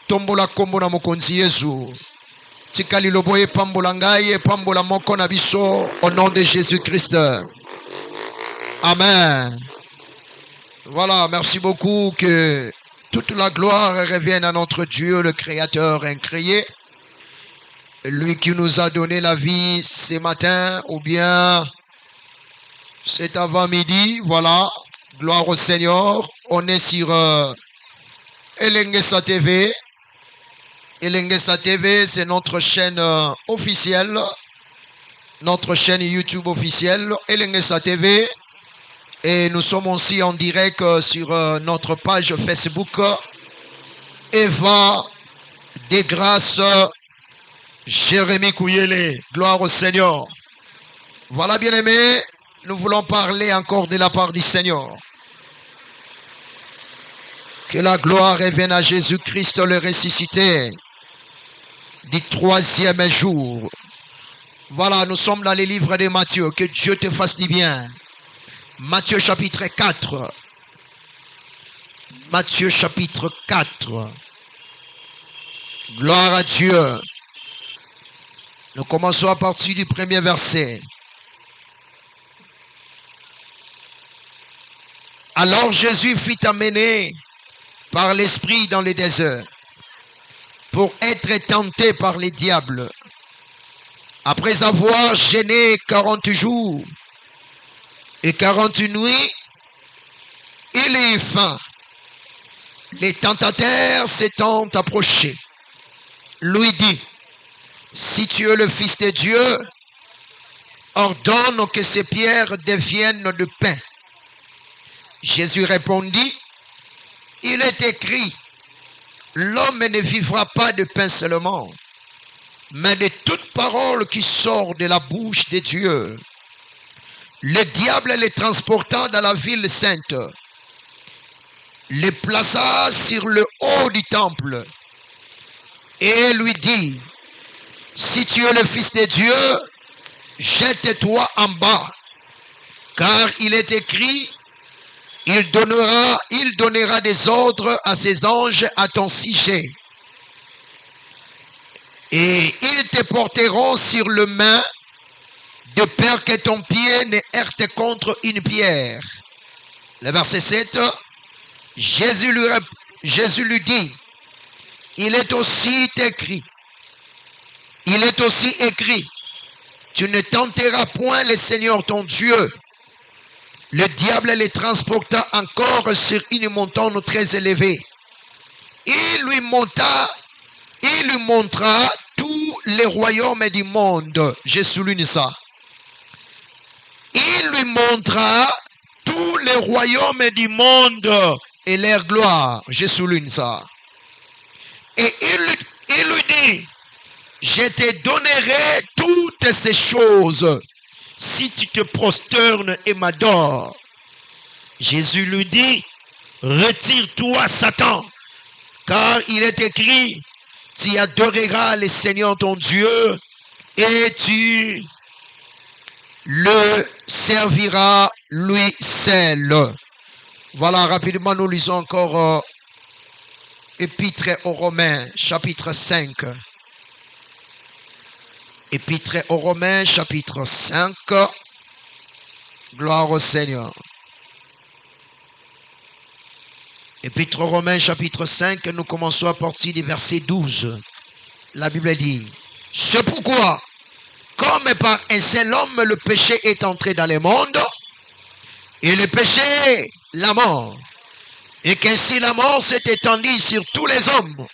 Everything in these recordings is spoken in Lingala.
tombola kombo na mokonzi Yesu. Tikali loboye pambola ngai pambola moko na biso au nom de Jésus-Christ. Amen. Voilà, merci beaucoup. Que toute la gloire revienne à notre Dieu, le Créateur incréé. Lui qui nous a donné la vie ce matin ou bien cet avant-midi. Voilà, gloire au Seigneur. On est sur Elengesa TV. Elengesa TV, c'est notre chaîne officielle. Notre chaîne YouTube officielle. Elengesa TV. Et nous sommes aussi en direct sur notre page Facebook. Eva des Grâces. Jérémie Kouyele, gloire au Seigneur. Voilà, bien-aimés, nous voulons parler encore de la part du Seigneur. Que la gloire revienne à Jésus-Christ, le ressuscité, du 3e jour. Voilà, nous sommes dans les livres de Matthieu. Que Dieu te fasse du bien. Matthieu chapitre 4. Matthieu chapitre 4. Gloire à Dieu. Nous commençons à partir du premier verset. Alors Jésus fut amené par l'Esprit dans le désert pour être tenté par les diables. Après avoir jeûné 40 jours et 40 nuits, il eut faim. Les tentateurs s'étant approchés, lui dit: si tu es le Fils de Dieu, ordonne que ces pierres deviennent de pain. Jésus répondit: il est écrit, l'homme ne vivra pas de pain seulement, mais de toute parole qui sort de la bouche de Dieu. Le diable les transporta dans la ville sainte, les plaça sur le haut du temple et lui dit: si tu es le Fils de Dieu, jette-toi en bas, car il est écrit, il donnera des ordres à ses anges à ton sujet, et ils te porteront sur le main, de peur que ton pied ne heurte contre une pierre. Le verset 7, Jésus lui dit: il est aussi écrit, tu ne tenteras point le Seigneur ton Dieu. Le diable les transporta encore sur une montagne très élevée. Il lui montra tous les royaumes du monde. Je souligne ça. Il lui montra tous les royaumes du monde et leur gloire. Je souligne ça. Et il lui dit: je te donnerai toutes ces choses si tu te prosternes et m'adores. Jésus lui dit: retire-toi, Satan, car il est écrit, tu adoreras le Seigneur ton Dieu et tu le serviras lui seul. Voilà, rapidement, nous lisons encore Épître aux Romains, chapitre 5. Épître aux Romains, chapitre 5. Gloire au Seigneur. Épître aux Romains, chapitre 5, nous commençons à partir du verset 12. La Bible dit: c'est pourquoi, comme par un seul homme le péché est entré dans le monde, et le péché, la mort, et qu'ainsi la mort s'est étendue sur tous les hommes,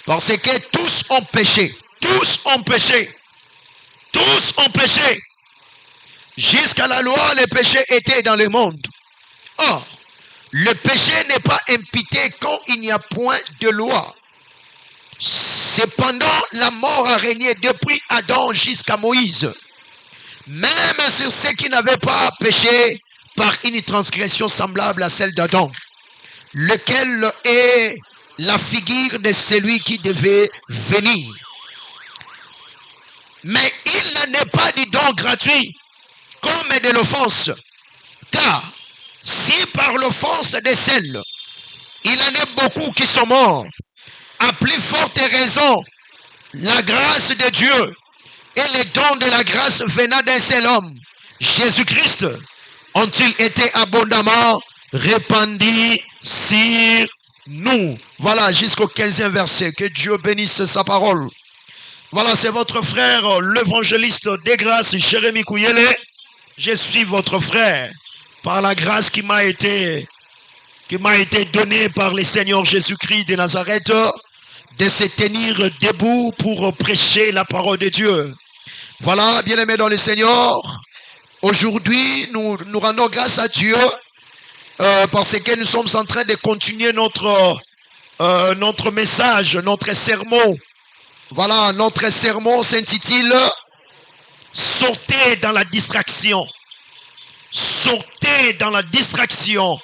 parce que tous ont péché. Tous ont péché. Tous ont péché. Jusqu'à la loi, le péché était dans le monde. Or, le péché n'est pas imputé quand il n'y a point de loi. Cependant, la mort a régné depuis Adam jusqu'à Moïse, même sur ceux qui n'avaient pas péché par une transgression semblable à celle d'Adam, lequel est la figure de celui qui devait venir. Mais il n'en est pas du don gratuit, comme de l'offense. Car si par l'offense des celles, il en est beaucoup qui sont morts, À plus forte raison, la grâce de Dieu et les dons de la grâce venant d'un seul homme, Jésus-Christ, ont-ils été abondamment répandus sur nous. Voilà, jusqu'au 15e verset. Que Dieu bénisse sa parole. Voilà, c'est votre frère, l'évangéliste des grâces, Jérémie Kouyele. Je suis votre frère par la grâce qui m'a été donnée par le Seigneur Jésus-Christ de Nazareth, de se tenir debout pour prêcher la parole de Dieu. Voilà, bien-aimés dans le Seigneur, aujourd'hui, nous rendons grâce à Dieu parce que nous sommes en train de continuer notre message, notre sermon. Voilà, notre sermon s'intitule « Sortez dans la distraction ». Sortez dans la distraction.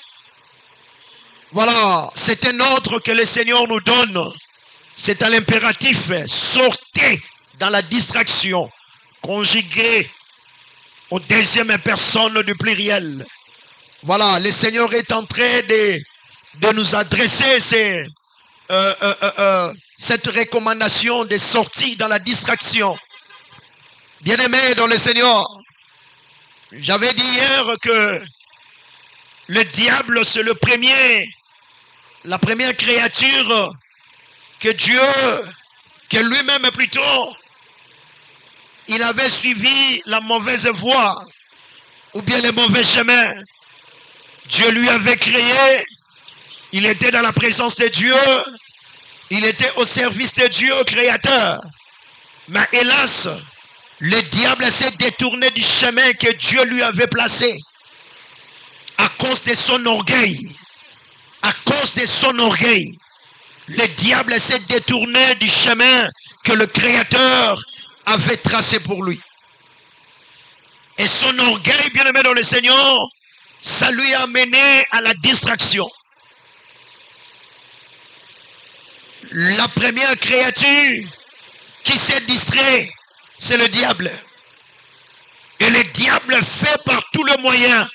Voilà, c'est un ordre que le Seigneur nous donne. C'est à l'impératif. Sortez dans la distraction. Conjugué aux deuxième personne du pluriel. Voilà, le Seigneur est en train de nous adresser cette recommandation de sortir dans la distraction. Bien-aimés dans le Seigneur, j'avais dit hier que le diable, c'est la première créature que Dieu, que lui-même plutôt, il avait suivi la mauvaise voie ou bien les mauvais chemins. Dieu lui avait créé, il était dans la présence de Dieu, il était au service de Dieu créateur. Mais hélas, le diable s'est détourné du chemin que Dieu lui avait placé à cause de son orgueil. À cause de son orgueil, le diable s'est détourné du chemin que le Créateur avait tracé pour lui. Et son orgueil, bien-aimé dans le Seigneur, ça lui a mené à la distraction. La première créature qui s'est distrait, c'est le diable. Et le diable fait par tous les moyens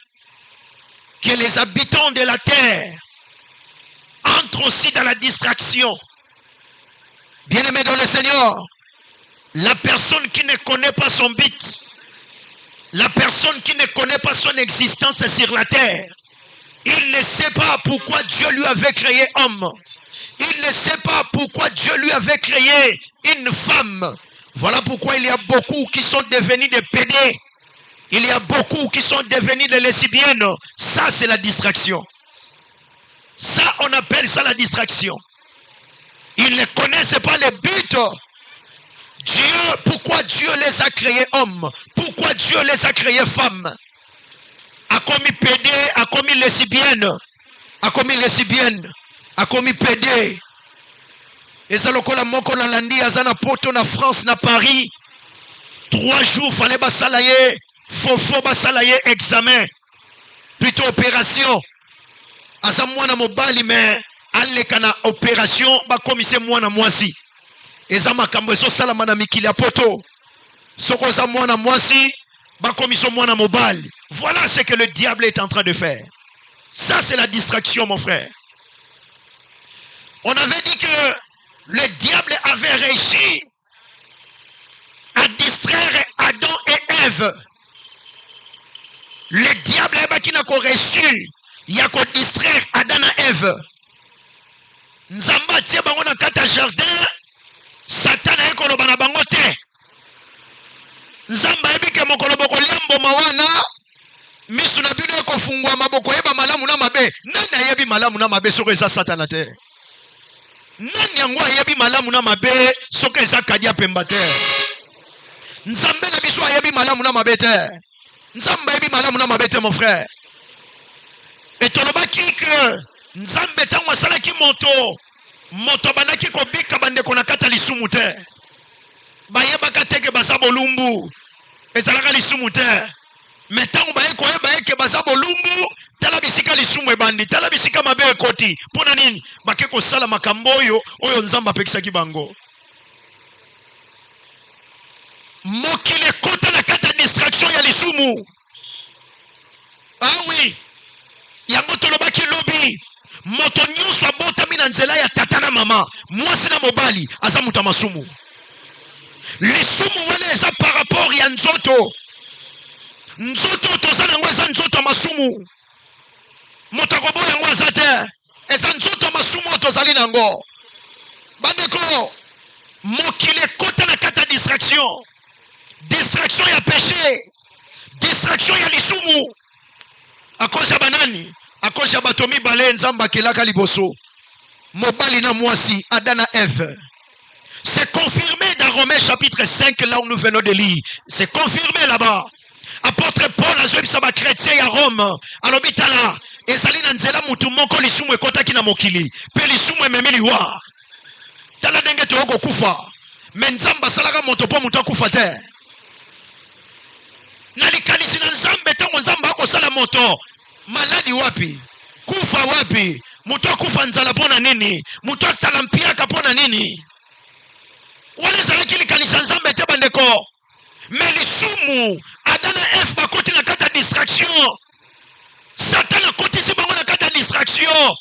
que les habitants de la terre entrent aussi dans la distraction. Bien-aimé dans le Seigneur, la personne qui ne connaît pas son but, la personne qui ne connaît pas son existence sur la terre, il ne sait pas pourquoi Dieu lui avait créé homme. Il ne sait pas pourquoi Dieu lui avait créé une femme. Voilà pourquoi il y a beaucoup qui sont devenus des pédés. Il y a beaucoup qui sont devenus des lesbiennes. Ça, c'est la distraction. Ça, on appelle ça la distraction. Ils ne connaissent pas le but. Dieu, pourquoi Dieu les a créés hommes? Pourquoi Dieu les a créés femmes? A commis pédé, a commis lesbienne, a commis lesbienne, a commis pédé. Et ça, lokola moko na landi, azana poto na France, na Paris. 3 jours, fallait basalaye, fofo basalaye examen. Plutôt opération. Aza mwana mobali me aleka na opération ba komise mwana mwasi. Eza makambo so sala mana mikili ya poto. Soko za mwana mwasi ba komise mwana mobali. Voilà ce que le diable est en train de faire. Ça c'est la distraction mon frère. On avait dit que le diable avait réussi à distraire Adam et Ève. Le diable a réussi à distraire Adam et Ève. Nzamba tie bango na kata jardin, Satan a ekoloba na bango te. Nzamba ebike mokolo boko liambo mawana, misu na bino ekofungwa maboko yeba malamu na mabe. Nani ayebi malamu na mabe soko eza Satana te? Nani yango ayebi malamu na mabe soko eza Kadia Pemba te? Nzambe na biso ayebi malamu na mabe te. Nzamba ayebi malamu na mabe te mon frère. Et tolobaki que Nzambe tango asalaki moto banaki kobika bandeko na kata lisumu te. Bayebaka teke basa bolumbu ezalaka lisumu te. Mais tango baye koyeba eke basa bolumbu tala bisika lisumu ebandi, tala bisika mabe ekoti. Pona nini bake kosala makambo oyo Nzambe apekisaki bango. Mokile kota na kata distraction ya lisumu. Ah oui. Yango tolobaki lobi moto nyonso abotami na nzela ya tata na mama mwasi na mobali aza moto ya masumu. Lisumu wana eza par rapport ya nzoto. Nzoto toza nango eza nzoto ya masumu. Moto akoboya yango aza te. Eza nzoto ya masumu tozali nango. Bandeko, mokili ekota na kata distraction. Distraction ya péché. Distraction ya lisumu. Akoja banani? Akoja bato mibale nzamba kelaka liboso. Mobali na mwasi, Adam na Ève. C'est confirmé dans Romains chapitre 5, là où nous venons de lire. C'est confirmé là-bas. Apôtre Paul a joué sa chrétien à Rome. Alors bitala, ezali na nzela mutu moko lisumu ekotaki na mokili. Pe lisumu ememi liwa. Tala ndenge toko kufa. Mais nzamba salaka moto po mutu akufa te. Na likanisi na nzambe tango nzamba akosala moto. Maladi wapi? Kufa wapi? Mutu akufa nzala pona nini? Mutu asala mpiaka pona nini? Wale zalaki likanisa nzambe te bandeko. Mais lisumu Adam na Ève bakoti na kata distraction. Satan akotisi bango na kata distraction.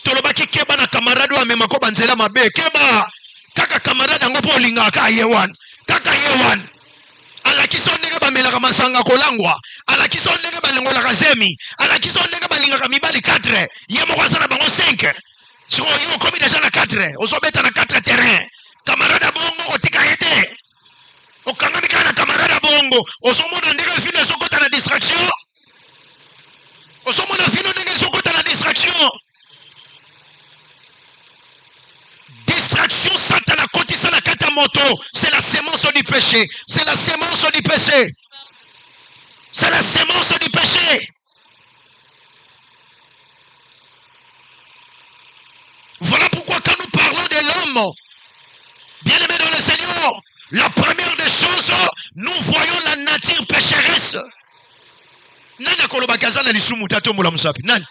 Tolobaki keba na kamarade wa mema ko banzela mabe. Keba kaka kamarade yango po linga ka yewan. Kaka yewan. Alakisa ndenge bamelaka masanga kolangwa. Alakisa ndenge balengola kazemi. Alakisa ndenge balingaka mibali 4. Ye moko asana bango 5. Siko yo komi deja na 4. Ozobeta na 4 terrain. Camarade bongo otika yete. Okangamika na camarade bongo. Osomona ndenge fino sokota na distraction. Osomona fino ndenge sokota na distraction. Distraction Satan kotisa na kata moto. C'est la sémence du péché. C'est la sémence du péché. C'est la sémence du péché. Voilà pourquoi quand nous parlons de l'homme, bien-aimé dans le Seigneur, la première des choses, nous voyons la nature pécheresse. Nani akolobaka aza na lisumu tato mula musapi? Nani?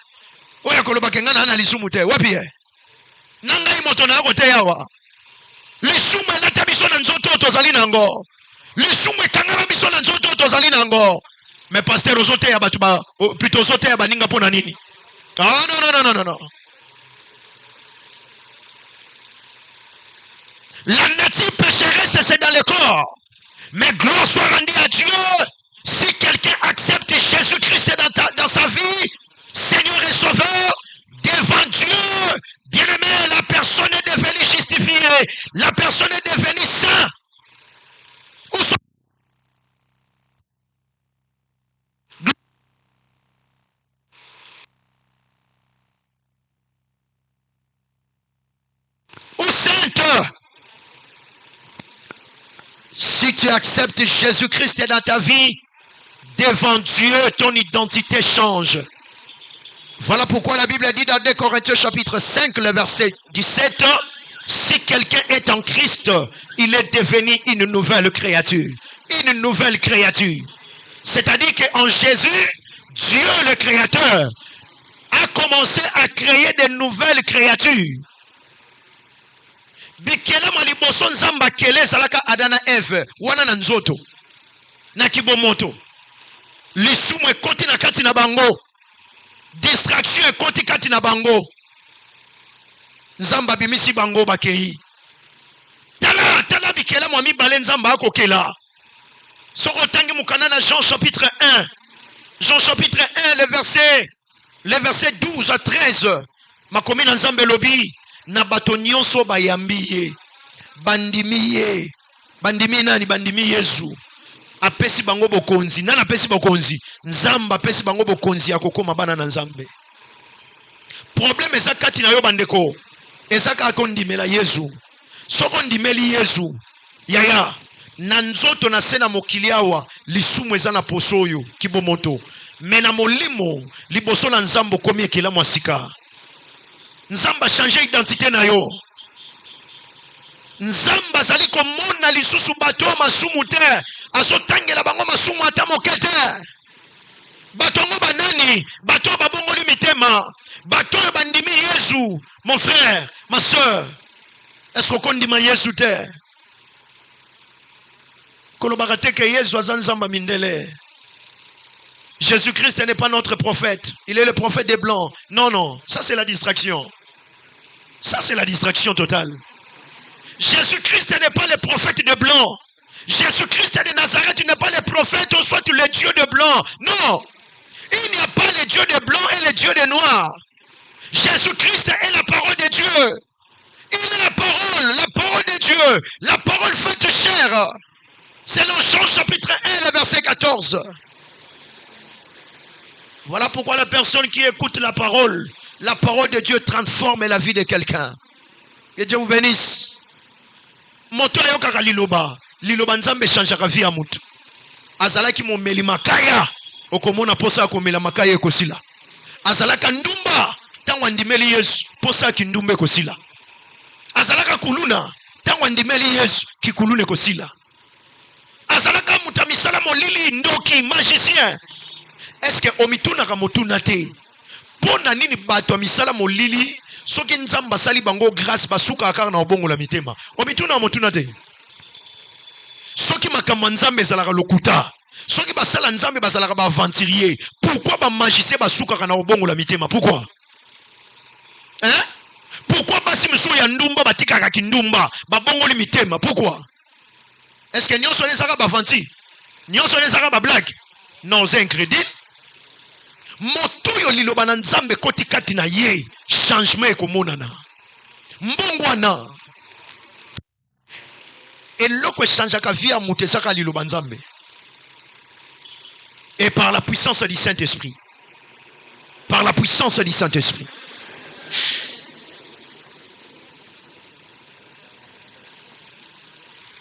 Oya akolobaka ngana ana lisumu te. Wapi ye? Nangai moto na yako te yawa. Lisumu elata biso na nzoto tozali nango. Lisumu ekangaka biso na nzoto tozali nango. Mais pasteur ozote ya batu ba, plutôt ozote ya baninga pona nini? Ah non. La nature pécheresse, c'est dans le corps. Mais gloire soit rendue à Dieu. Si quelqu'un accepte Jésus-Christ dans sa vie, Seigneur et Sauveur, devant Dieu, bien-aimé, la personne est devenue justifiée. La personne est devenue sainte. Ou sainte. Si tu acceptes Jésus-Christ dans ta vie, devant Dieu, ton identité change. Voilà pourquoi la Bible dit dans 2 Corinthiens chapitre 5, le verset 17, si quelqu'un est en Christ, il est devenu une nouvelle créature. Une nouvelle créature. C'est-à-dire qu'en Jésus, Dieu le Créateur a commencé à créer de nouvelles créatures. Bikela maliboso nzamba kele salaka Adana Eve wana na nzoto na kibomoto lisumu ekoti na kati na bango, distraction ekoti kati na bango, nzamba bimisi bango bakei. Tala bikela mwami bale nzamba akokela. Soko tangi mukana na Jean chapitre 1. Jean chapitre 1 le verset 12 à 13. Makomi na nzambe lobi na bato nyonso bayambi ye, bandimi ye. Bandimi nani? Bandimi Yesu. Apesi bango bokonzi. Nana apesi bokonzi? Nzamba apesi bango bokonzi ya kokoma bana na nzambe. Problème eza kati na yo bandeko. Eza kaka ndimela Yesu. Soko ndimeli Yesu, yaya na nzoto na sena mokili awa lisumu eza na poso oyo kibomoto. Mais na molimo liboso na nzambo komi ekela mwasika. Nzamba changer identité na yo. Nzamba zali komona lisusu bato masumu te. Azotangela bango masumu ata moke te. Bato ngo banani? Bato babongoli mitema. Bato bandimi Yesu. Mon frère, ma soeur, est-ce qu'on dit ma Yesu te? Kolobaka te ke Yesu aza nzamba mindele. Jésus-Christ n'est pas notre prophète. Il est le prophète des Blancs. Non, non. Ça, c'est la distraction. Ça, c'est la distraction totale. Jésus-Christ n'est pas le prophète des Blancs. Jésus-Christ de Nazareth n'est pas le prophète, ou soit le Dieu de Blanc. Non. Il n'y a pas le Dieu des Blancs et le Dieu des Noirs. Jésus-Christ est la parole de Dieu. Il est la parole de Dieu. La parole faite chair. C'est dans Jean chapitre 1, le verset 14. Voilà pourquoi la personne qui écoute la parole de Dieu transforme la vie de quelqu'un. Que Dieu vous bénisse. Moto ayokaka liloba. Liloba nzambe changeaka vie ya mutu. Azalaki momeli makaya. Okomona posa akomela makaya ekosila. Azalaka ndumba. Tango andimeli Yesu. Posa kindumba ekosila. Azalaka kuluna. Tango andimeli Yesu. Kikulune ekosila. Azalaka mutamisala molili ndoki magicien. Est-ce que omituna ka motuna te? Pona nini bato misala molili soki nzamba sali bango grâce basuka akar na obongo la mitema. Omituna motuna te. Soki makambo nzambe ezalaka lokuta. Soki basala nzambe bazalaka ba aventurier. Pourquoi ba magicien basuka na obongo la mitema? Pourquoi? Hein? Pourquoi basi miso ya ndumba batikaka kindumba babongo li mitema? Pourquoi? Est-ce que nyonso ezaka ba aventure? Nyonso ezaka ba blague? Non, c'est incrédule. Moto yo liloba na nzambe koti kati na ye changement ekomonana mbongwana eloko changeaka vie ya mutu ezaka liloba nzambe et par la puissance du Saint-Esprit, par la puissance du Saint-Esprit.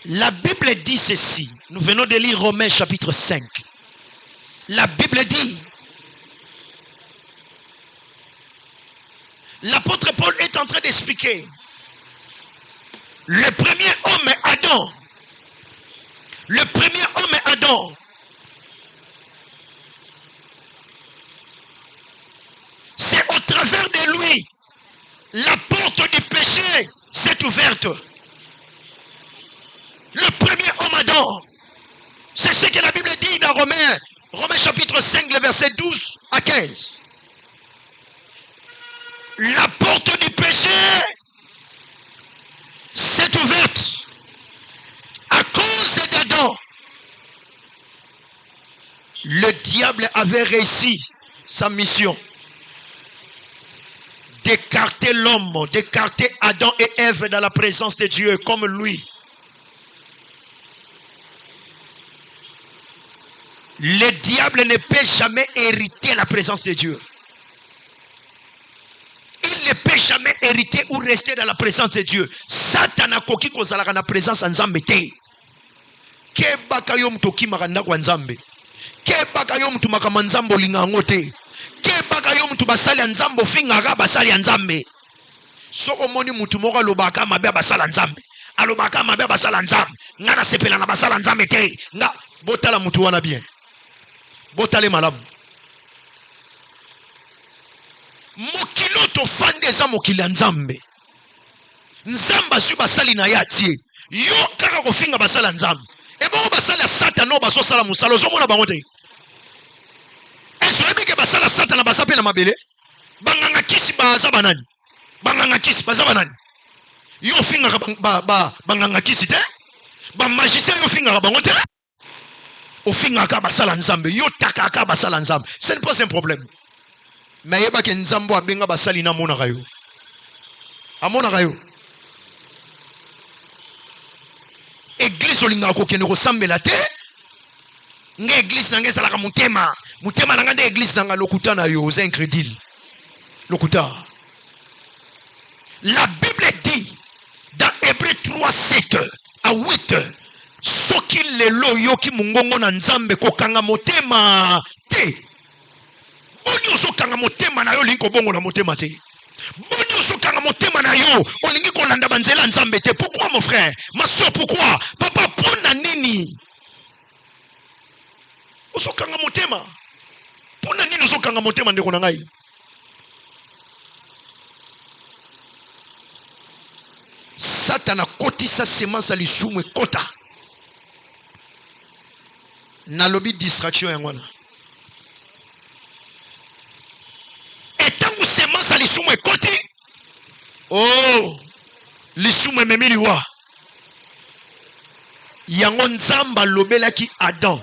La Bible dit ceci. Nous venons de lire Romains chapitre 5. La Bible dit, l'apôtre Paul est en train d'expliquer. Le premier homme est Adam. Le premier homme est Adam. C'est au travers de lui, la porte du péché s'est ouverte. Le premier homme Adam. C'est ce que la Bible dit dans Romains chapitre 5, le verset 12 à 15. La porte du péché s'est ouverte à cause d'Adam. Le diable avait réussi sa mission d'écarter l'homme, d'écarter Adam et Ève dans la présence de Dieu comme lui. Le diable ne peut jamais hériter la présence de Dieu. Il ne peut jamais hériter ou rester dans la présence de Dieu. Satan a koki kozalaka na présence nzambe te. Kebaka yo mtu kimaka ndako nzambe. Kebaka yo mtu makama nzambo lingango te. Kebaka yo mtu basali nzambo fingaka basali nzambe. Soko moni mtu moko lobaka mabe basala nzambe. Alobaka mabe basala nzambe. Ngana sepela na basala nzambe te. Nga botala mtu wana bien. Botale malamu. Mokilo to fande za mokili nzambe. Nzamba su basali na yatie. Yo kaka kofinga basala nzambe. E bon basala satano baso sala musalo zo mona bango te. Eso ebike basala satana basape na mabele. Banganga kisi baza banani. Banganga kisi baza banani. Yo finga banganga kisi te. Ba magicien yo finga bango te. O finga ka basala nzambe. Yo taka ka basala nzambe. Ce n'est pas un problème. Mais yeba ke nzambo abenga basali na mona kayo. Amona kayo. Église olinga ko kene ko sambela te. Nga église nanga salaka mutema. Mutema nanga de église nanga lokuta na yo, c'est incrédule. Lokuta. La Bible dit dans Hébreux 3, 7 à 8, soki lelo yoki mungongo na nzambe kokanga motema te. Boni osokanga motema na yo linko bongo na motema te. Boni osokanga motema na yo olingi kolanda banzela nzambe te. Pourquoi mon frère? Ma soeur, pourquoi? Papa, pona nini? Osokanga motema. Pona nini osokanga motema ndeko na ngai? Satan a kotisa semence lisumu ekota. Na lobi distraction yangwana. lisumu ekoti. Oh, lisumu ememi liwa. Yango nzamba lobelaki Adam.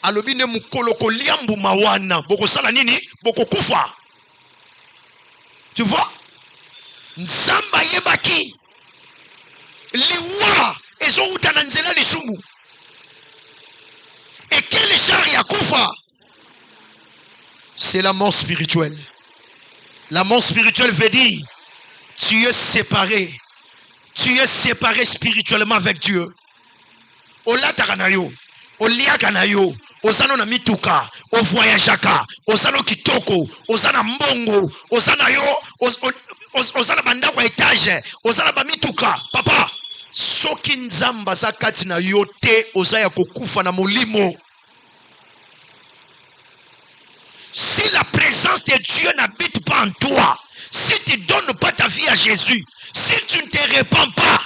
Alobi ne mukolo kolia mbuma wana. Boko sala nini? Boko kufa. Tu vois? Nzamba yebaki. Liwa ezo uta na nzela lisumu. Et quel genre ya kufa? C'est la mort spirituelle. La mort spirituelle veut dire tu es séparé. Tu es séparé spirituellement avec Dieu. Olataka na yo, oliaka na yo, ozano na mituka, o voyageaka, ozano kitoko, ozana mbongo, ozana yo, ozana banda kwa etage, ozana ba mituka. Papa, soki nzamba za kati na yo te ozaya kokufa na molimo. Si la présence de Dieu n'habite pas en toi, si tu ne donnes pas ta vie à Jésus, si tu ne te répands pas,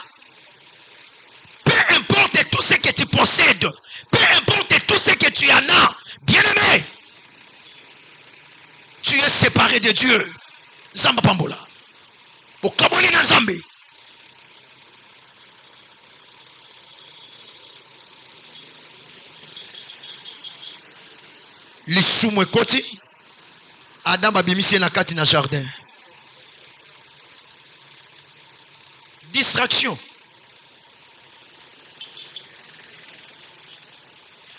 peu importe tout ce que tu possèdes, peu importe tout ce que tu en as, bien-aimé, tu es séparé de Dieu. Zamba Pambola. Okaboni na Nzambe. Lisumu ekoti. Adam babimisi na kati na jardin. Distraction.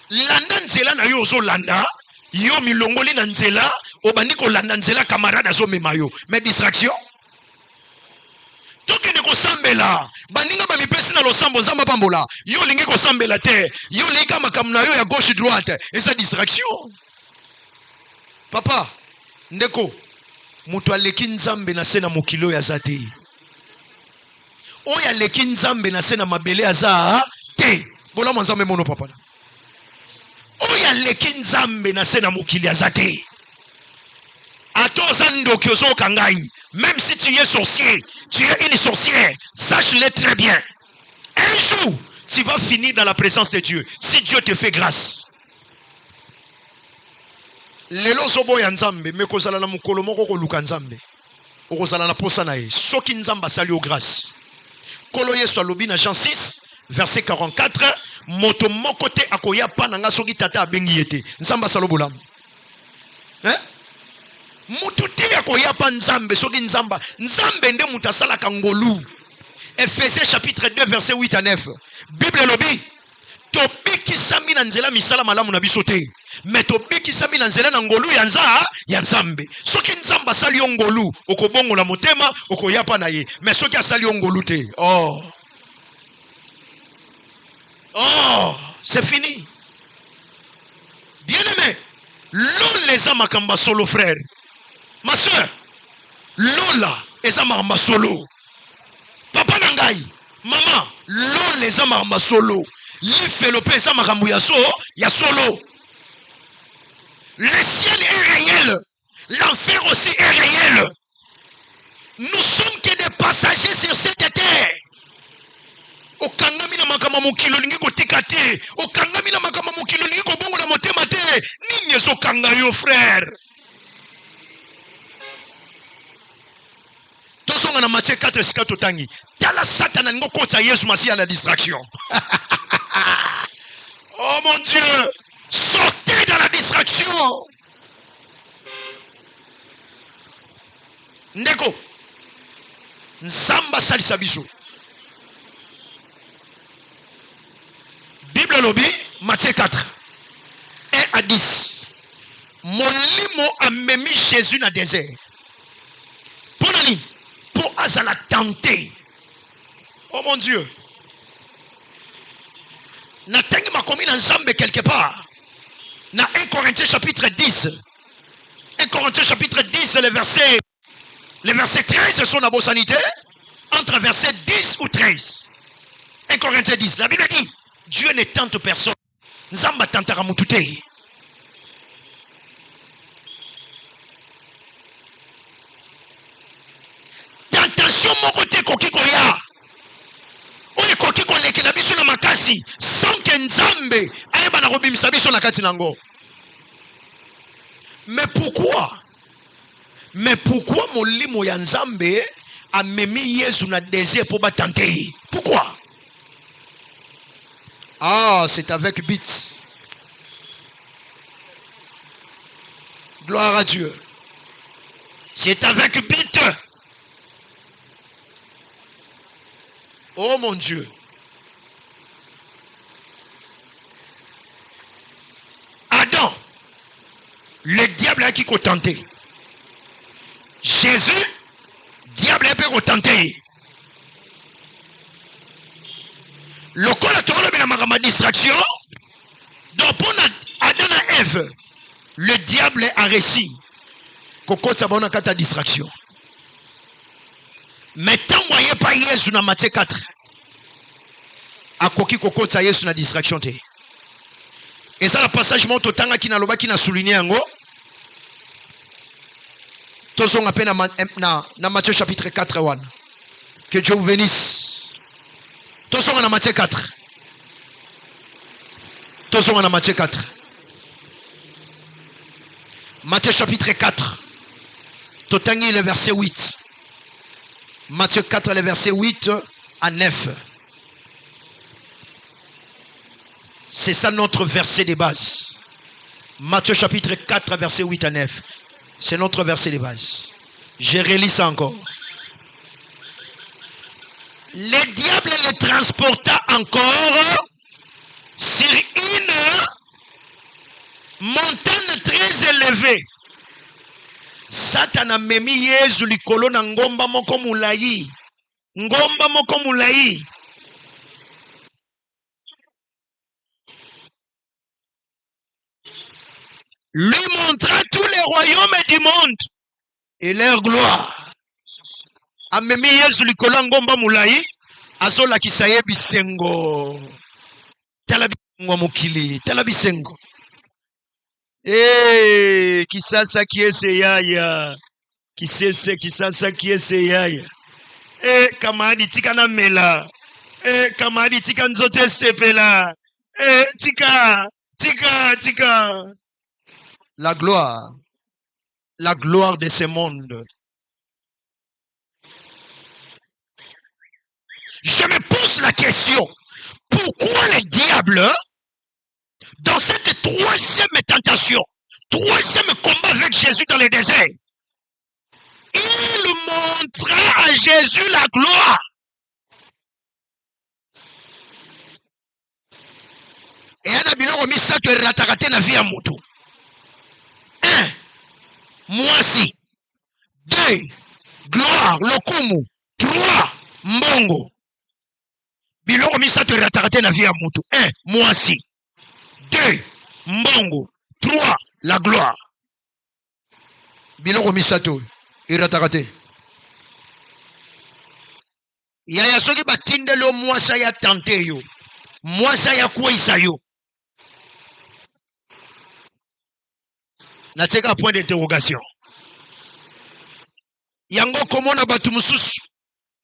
Landa nzela na yo ozo landa. Yo milongoli na nzela. Obandi ko landa nzela camarade azo mema yo. Mais distraction. Toki ne ko sambela. Baninga ba mipesi na losambo Nzamba Pambola. Yo lingi ko sambela te. Yo lika makamu na yo ya gauche droite. Et ça distraction. Papa, ndeko, mutu aleki Nzambe na se na mokilo ya za te. Oyo aleki Nzambe na se na mabele ya za te. Bola Nzambe mono papa na. Oyo aleki Nzambe na se na mokili ya za te. Ato zando kyozo kangai. Même si tu es sorcier, tu es une sorcière, sache-le très bien. Un jour, tu vas finir dans la présence de Dieu. Si Dieu te fait grâce. Lelo zobo ya Nzambe mekozala na mukolo moko ko luka Nzambe okozala na posa na ye soki Nzamba sali o grâce kolo Yesu alobi na Jean 6 verset 44 moto moko te akoya pa na nga soki tata abengi yete Nzamba salo bolamu moto te akoya pa Nzambe soki Nzambe nde muta sala kangolu. Ephésiens chapitre 2 verset 8 à 9 Bible lobi tobiki sami na nzela misala malamu na biso te. Mais tobiki sami na nzela na ngolu ya Nzambe. Soki Nzamba sali yo ngolu, okobongo la motema, okoyapa na ye. Mais soki asali yo ngolu te. Oh, c'est fini. Bien-aimé, l'on les a makamba solo frère. Ma soeur, Lola les a makamba solo. Papa nangai, maman, l'on les a makamba solo. L'ifélope les a makamba ya solo. Le ciel est réel. L'enfer aussi est réel. Nous sommes que des passagers sur cette terre. Okangami na makama mokilo lingi ko tikate. Okangami na makama mokilo lingi ko bongo na motema te. Nini zo kanga yo frère. Tosonga na Matthieu 4 sika totangi. Tala Satan ngo kota Yesu Masia na distraction. Oh mon Dieu. Sortez dans la distraction. Ndeko. Nzamba salisa biso. Bible lobby, Matthieu 4. 1 à 10. Molimo a memi Jésus na désert. Pour nani? Pour azala tenter. Oh mon Dieu. Natangi makomi na Nzambe quelque part. Dans 1 Corinthiens chapitre 10. 1 Corinthiens chapitre 10, le verset 13, son abosanité. Entre verset 10 ou 13. 1 Corinthiens 10. La Bible dit, Dieu ne tente personne. Nzamba tentera mutute. Tentation mon côté koki koya. Oye koki koleki na biso na makasi. Sans que Nzambe ayeba na kobimisa biso na kati nango. Mais pourquoi? Mais pourquoi molimo ya nzambe a memi Yesu na désert pour tenter? Pourquoi? Ah, c'est avec bit. Gloire à Dieu. C'est avec bit. Oh mon Dieu. Adam, le diable a qui tenté. Jésus, diable a pu tenter. Le col a ma distraction. Donc pour Adam et Ève, le diable a réussi. Coco sabona kata distraction. Mais tant voyez pas Yesu na Matthieu 4. A koki koko tsa Yesu na distraction te. Et ça le passage monte tanga ki na loba ki na souligner ngo. Tozonga pe na Matthieu chapitre 4 1. Que Dieu vous bénisse. Tozonga na Matthieu 4. Tozonga na Matthieu 4. Matthieu chapitre 4. Totangi le verset 8. Matthieu 4, le verset 8 à 9. C'est ça notre verset de base. Matthieu chapitre 4, verset 8 à 9. C'est notre verset de base. Je relis ça encore. Le diable le transporta encore sur une montagne très élevée. Satan a memi Yesu likolo na ngomba moko mulai. Ngomba moko mulai. Lui montra tous les royaumes du monde et leur gloire. A memi Yesu likolo na ngomba mulai. Azola kisaye bisengo. Tala bisengo mukili. Tala bisengo. Eh, kisasa kiese yaya. Kisasa kiese yaya. Kamadi tika na mela. Kamadi tika nzote sepela. Tika. La gloire de ce monde. Je me pose la question. Pourquoi le diable, dans cette troisième tentation, troisième combat avec Jésus dans le désert, il montra à Jésus la gloire. Et ana biloko misato eratakate na vie ya mutu. 1. Mwasi. 2. Gloire, lokumu. 3. Mbongo. Biloko misato eratakate na vie ya mutu. 1. Mwasi. 2. Mbongo. 3. La gloire. Biloko misato eratakate. Yaya soki batindelo mwasa ya tante yo. Mwasa ya kwisa yo. Nateka point d'interrogation. Yango komona batu mususu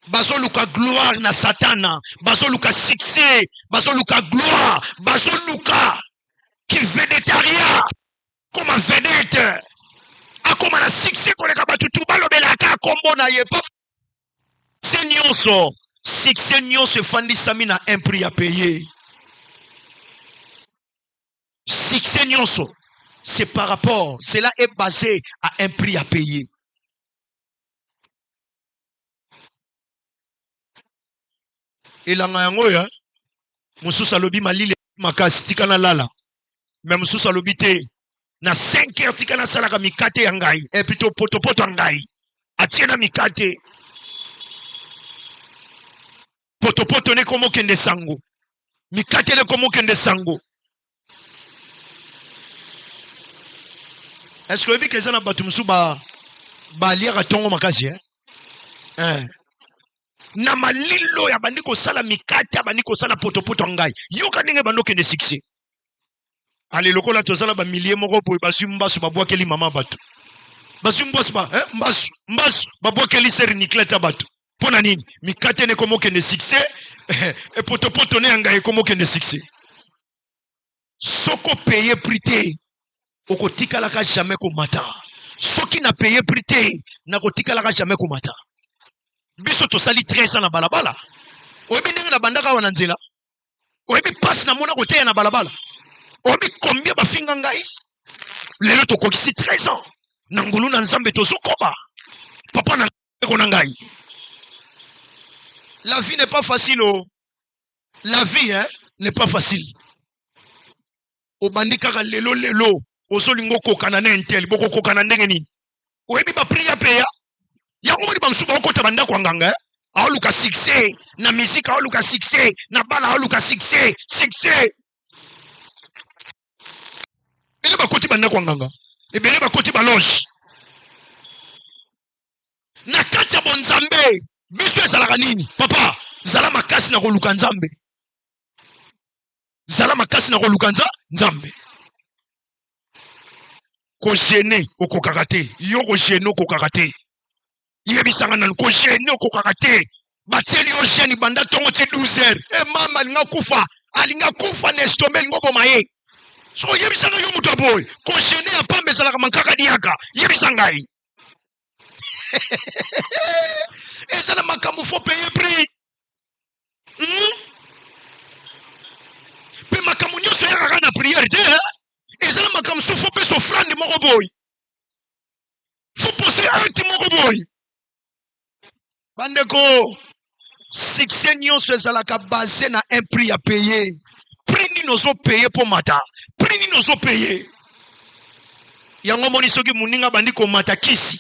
bazo luka gloire na satana, bazo luka succès, bazo luka gloire, bazo luka ki vénétaria comme vedette. Akoma na succès koleka batu tu balobelaka kombo na ye pa. C'est nyonso, succès nyonso fandisami na un prix à payer. Succès nyonso. C'est par rapport, cela est basé à un prix à payer. Et là, Moussous alobi malile makasi tika na lala. Mais Moussous alobi te na 5 heures tika na sala ka mikate ya ngai. Et plutôt poto ngai. Atie na mikate. Poto ne komo kende sango. Mikate ne komo kende sango. Est-ce que vous avez que batu musu ba liara tongo makasi na malilo ya bandiko sala mikata bandiko sala poto ngai yoka ndenge bandoko ne succès ale lokola tozala ba milliers moko boy basu mbasu babwakeli mama batu basu mbasu ba mbasu babwakeli seri nikleta batu pona nini mikate ne komo ne succès et poto ne ngai komo ne succès soko payer prité okotika la ka jamais ko mata soki na paye prix te na kotikalaka jamais komata biso tosali 13 ans na balabala oyebi ndenge na bandaka awa na nzela oyebi pasi na mona koteya na balabala oyebi combien bafinga ngai lelo tokokisi 13 ans na ngulu na nzambe tozokoba papa na ngai. La vie n'est pas facile oh. La vie n'est pas facile. Obandi kaka lelo ozolingo kokana na intel boko kokana ndenge nini oyebi ba priya peya yango moni bamsuba okota banda kwa nganga aoluka succès na musique aoluka succès na bala aoluka succès ele bakoti banda kwa nganga ebele bakoti baloge na kati ya bonzambe biso ezalaka nini papa zala makasi na koluka nzambe zala makasi na koluka nzambe ko gêner okokaka te yo ko gêner okokaka te yebisanga nan ko gêner okokaka te batieli yo gêne banda tongo ti 12 heures e mama alinga kufa na estomel ngobo maye so yebisanga yo mutu aboy ko gêner ya pambe ezalaka mankaka diaka yebisanga yi ezala makambo faut payer prix pe makambo nyonso yakaka na prière te ezala makambo so faut pesa offrande moko boy faut poser acte moko boy bandeko succès nyonso ezalaka basé na un prix à payer prix nini ozopaye po mata prix nini ozopaye yango moni soki moninga bandi komata kisi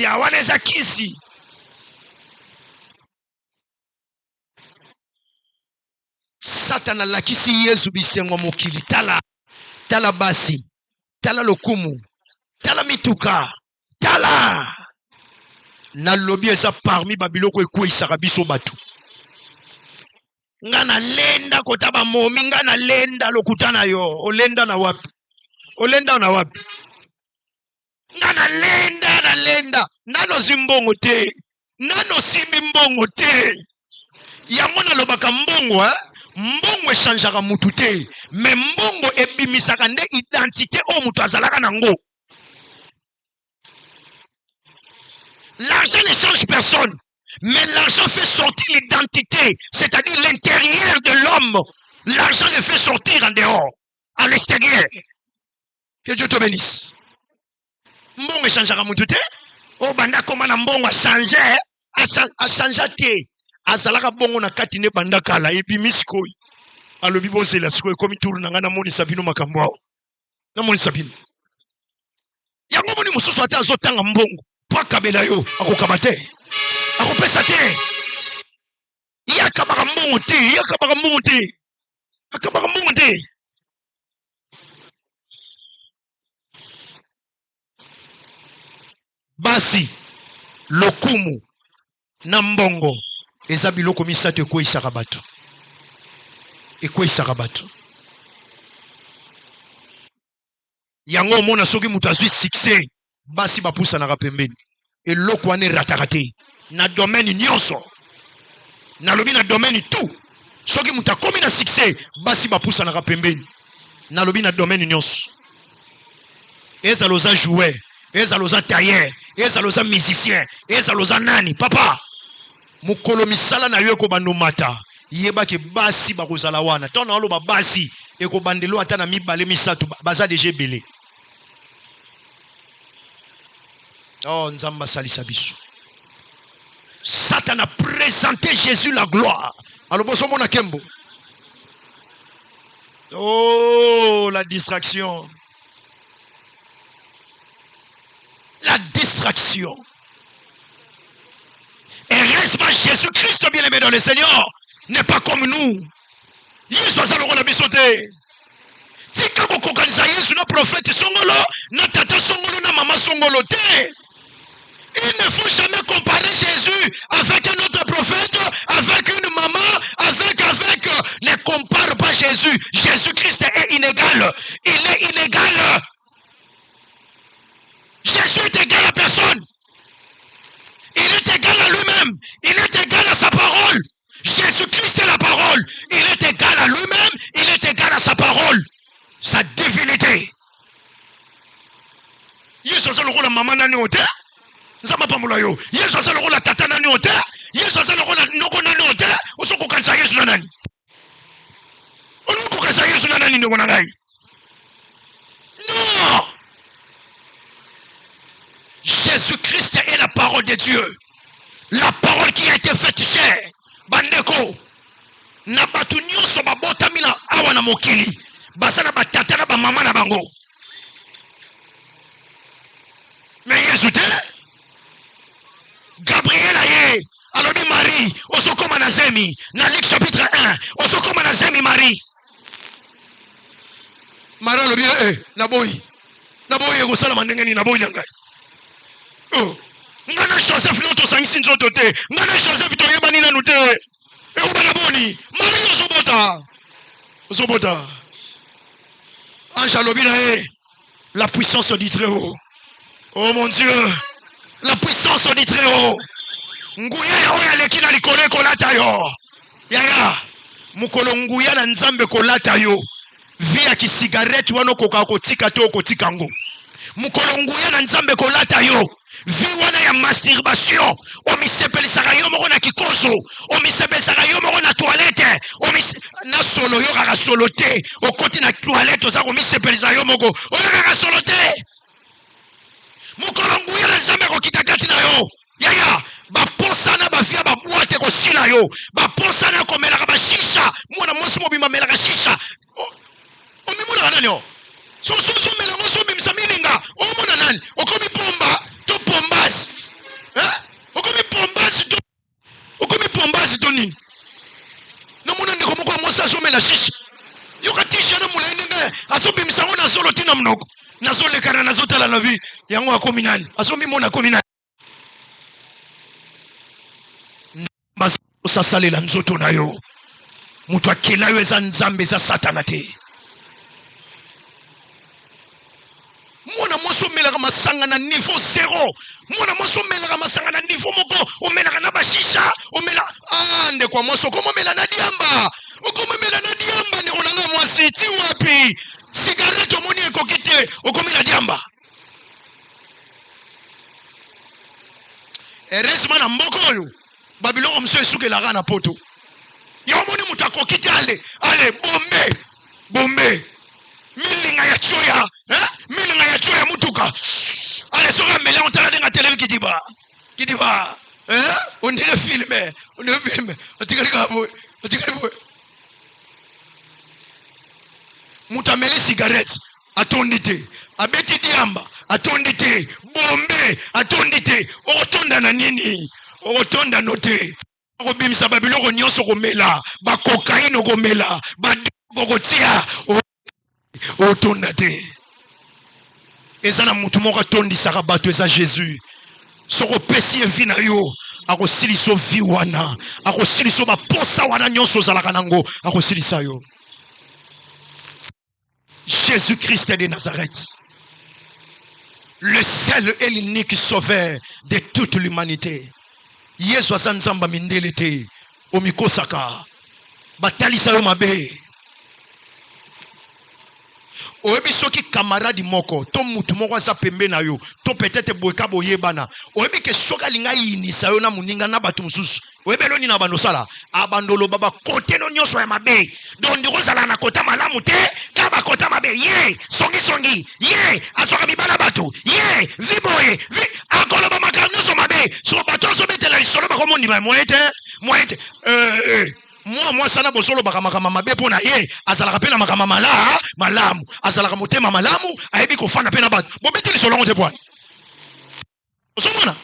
awana eza kisi Satana lakisi Yesu bisengo mokili tala basi tala lokumu tala mituka tala na lobi eza parmi babiloko ekweisaka biso batu nga na lenda kotaba momi nga na lenda lokutana yo olenda na wapi nga na lenda nano zimbongo te nano simbi mbongo te yango na lobaka mbongo mbongo echangeaka mutu te mais mbongo ebimisaka nde identité o mutu azalaka nango. L'argent ne change personne, mais l'argent fait sortir l'identité, c'est-à-dire l'intérieur de l'homme. L'argent le fait sortir en dehors, à l'extérieur. Que Dieu te bénisse. Mbongo echangeaka mutu te o banda koma na mbongo a changé te azalaka bongo na kati ne banda kala ebimisi koyi alobi bozela sikoyo ekomi turu na nga namonisa bino makambo awo namonisa bino yango moni mosusu ate azotanga mbongo po akabela yo akokaba te akopesa te ye akabaka mbongo te basi lokumu na mbongo eza biloko misato ekweisaka bato yango omona soki mutu azwi succès basi bapusanaka pembeni eloko wana erataka te na domaine nyonso nalobi na domaine tout soki mutu akomi na succès basi bapusanaka pembeni nalobi na domaine nyonso ezala oza joueur ezala oza tailleur ezala oza musicien ezala oza nani papa mukolo misala na yo ekobanda mata yebaki basi bakozala wana tona oloba basi ekobandelo ata na mibale misato baza deja ebele. Oh nzamba salisa biso. Satan a présenté Jésus la gloire. Alors boso mona kembo. Oh la distraction. La distraction. Et reste pas Jésus-Christ bien-aimé dans le Seigneur n'est pas comme nous. Yesu azaloko na biso te. Tika kokokanisa Yesu na prophète songolo, na tata songolo, na maman songolo te. Il ne faut jamais comparer Jésus avec un autre prophète, avec une maman, avec. Ne compare pas Jésus. Jésus-Christ est inégal. Il est inégal. Jésus est égal à personne. Il est égal à lui-même. Il est égal à sa parole. Jésus-Christ est la parole. Il est égal à lui-même. Il est égal à sa parole. Sa divinité. Yesu nani ote nzamba pambola yo Yesu aza lokola tata nani ote Yesu aza lokola noko nani ote osoko kanisa Yesu na nani onoko kanisa Yesu na nani ndeko na ngai non. Jésus-Christ est la parole de Dieu, la parole qui a été faite chair. Bandeko na batu nyonso babotami na awa na mokili basana batata na bamama na bango mais Yesu te Gabriel aye alobi Marie osokoma na zemi na Luc chapitre 1 osokoma na zemi Marie alobi na boyi ekosala mandenge nini na boyi na ngai ngana Joseph no tosangisi nzoto te ngana Joseph toyebani nanu te ekobana boni Marie osobota ange alobi na ye la puissance du très haut. Oh mon Dieu, la puissance du très haut. Nguya ya oya leki na likole kolata yo. Yaya, mukolo nguya na nzambe kolata yo. Via ki cigarette wano koka kotika to kotika ngo. Mukolo nguya na nzambe kolata yo. Vi wana ya masturbation. Omisepelisaka yo moko na kikoso. Omisepelisaka yo moko na toilette. Na solo yo kaka solo te. Okoti na toilette oza komisepelisa yo moko. Oyo kaka solo te. Mukolo nguya na nzambe kokita kati na yo. Yaya, baposana bafia babuate kosila yo. Baposana komelaka bashisha. Mwana mwasi mobimba melaka shisha. Omimuna nani yo? So mela moso bimisa mininga. Omona nani? Okomi pomba to pombasi. Okomi pombasi to nini? Na muna ndeko moko mosa so mela shisha. Yo katisha na mula ndenge aso bimisa ngona solo tina mnoko. Nazo lekana nazo tala na vi yango akomi nani? Aso mimona akomi nani? Basa salela nzoto na yo. Mutu akela yo eza nzambe za satana te. Mwana mwaso melaka masanga na niveau 0. Mwana mwaso melaka masanga na niveau moko. Omelaka na bashisha. Omela ande kwa mwaso. Komo mela na diamba. Okomo mela na diamba. Ne onanga mwasi. Ti wapi. Cigarette omoni ekokite. Okomo mela diamba. Eresma na mboko yo. Babiloko mso esuke la gana poto. Ya omoni mutakokite ale bombe. Milinga ya choya. Milinga ya choya mutuka. Ale soka mele on tala denga televi kidiba. On dit le filme. Otikali boy. Mutamele cigarette atondite. Abeti diamba atondite. Bombe atondite. Otonda na nini? Otonda note. Okobimisa babiloko nyonso komela. Ba cocaïne komela. Ba kokotia. Otonda te. Ezana mutu moko tondisaka bato eza Jésus. Soko pesi evi na yo akosiliso vi wana akosiliso baposa wana nyonso ozalaka nango akosilisa yo. Jésus-Christ de Nazareth, le seul et l'unique sauveur de toute l'humanité. Yesu aza nzamba mindele te omikosaka batalisa yo mabe. Oyebi soki camarade moko to mutu moko aza pembe na yo to peut-être boyeka boyebana oyebi ke soka linga inisa yo na muninga na batu mususu oyebi loni na bandosala abandolo baba kote no nyonso ya mabe donc ndiko zala na kota malamu te ka ba kota mabe ye songi ye asoka mibala batu ye viboye vi akoloba makambo nyonso mabe so bato so betela lisolo bakomondi ba moyete moi sana bosolo bakamaka mabe pona ye azalaka pena makama malamu azalaka motema malamu ayebi kofana pena bato bobeteli solo ngote bwana osomona